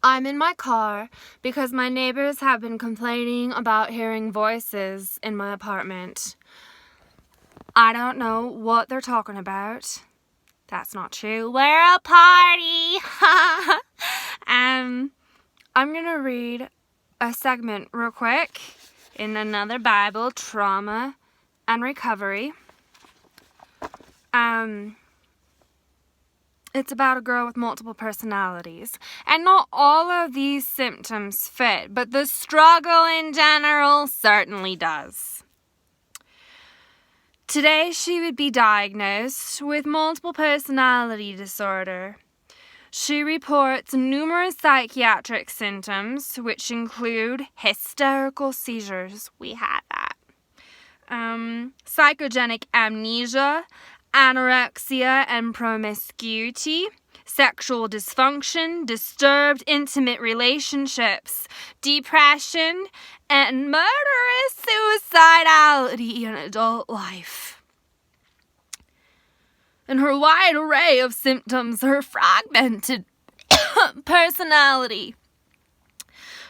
I'm in my car because my neighbors have been complaining about hearing voices in my apartment. I don't know what they're talking about. That's not true. We're a party. I'm gonna read a segment real quick in another Bible, Trauma and Recovery. It's about a girl with multiple personalities. And not all of these symptoms fit, but the struggle in general certainly does. Today, she would be diagnosed with multiple personality disorder. She reports numerous psychiatric symptoms, which include hysterical seizures. We had that. Psychogenic amnesia, anorexia and promiscuity, sexual dysfunction, disturbed intimate relationships, depression, and murderous suicidality in adult life. And her wide array of symptoms, her fragmented personality,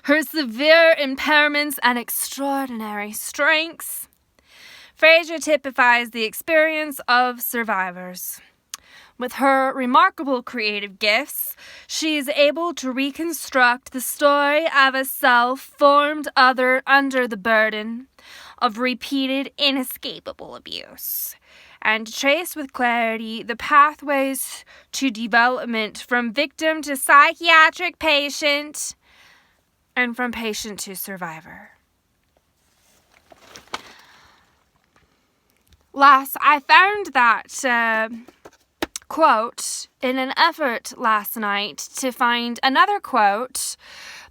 her severe impairments and extraordinary strengths. Fraser typifies the experience of survivors. With her remarkable creative gifts, she is able to reconstruct the story of a self formed under the burden of repeated, inescapable abuse, and to trace with clarity the pathways to development from victim to psychiatric patient and from patient to survivor. Last, I found that quote in an effort last night to find another quote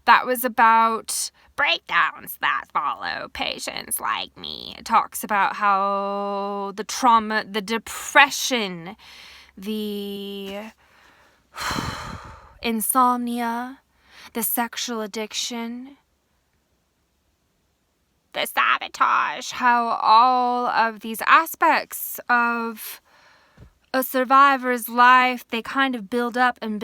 that was about breakdowns that follow patients like me. It talks about how the trauma, the depression, the insomnia, the sexual addiction, the sabotage, how all of these aspects of a survivor's life, they kind of build up, and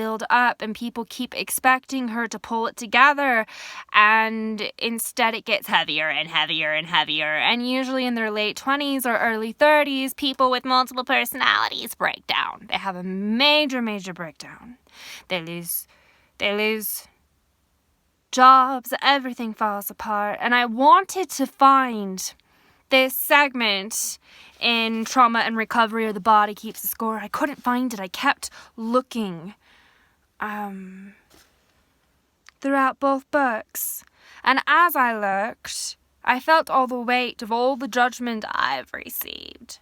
people keep expecting her to pull it together, and instead it gets heavier and heavier and heavier. And usually in their late 20s or early 30s, people with multiple personalities break down. They have a major breakdown. They lose jobs, everything falls apart. And I wanted to find this segment in Trauma and Recovery, or The Body Keeps the Score. I couldn't find it. I kept looking throughout both books. And as I looked, I felt all the weight of all the judgment I've received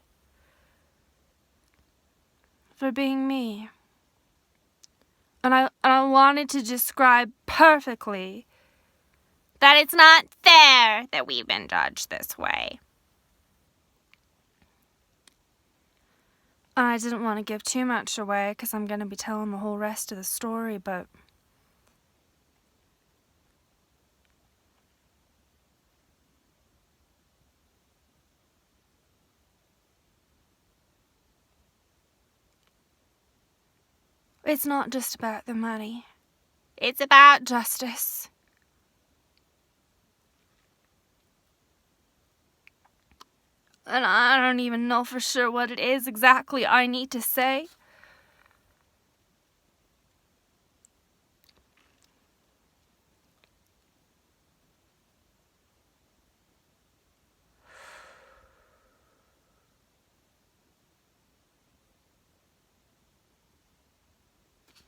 for being me. And I wanted to describe perfectly that it's not fair that we've been judged this way. And I didn't want to give too much away because I'm going to be telling the whole rest of the story, but it's not just about the money. It's about justice. And I don't even know for sure what it is exactly I need to say.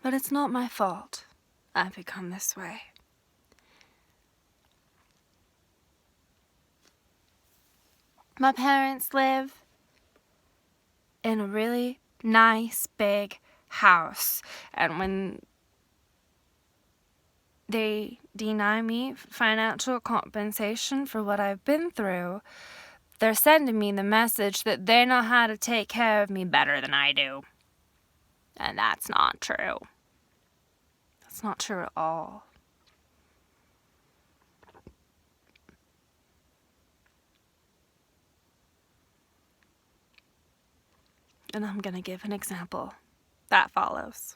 But it's not my fault I've become this way. My parents live in a really nice big house, and when they deny me financial compensation for what I've been through, they're sending me the message that they know how to take care of me better than I do. And that's not true. That's not true at all. And I'm going to give an example that follows.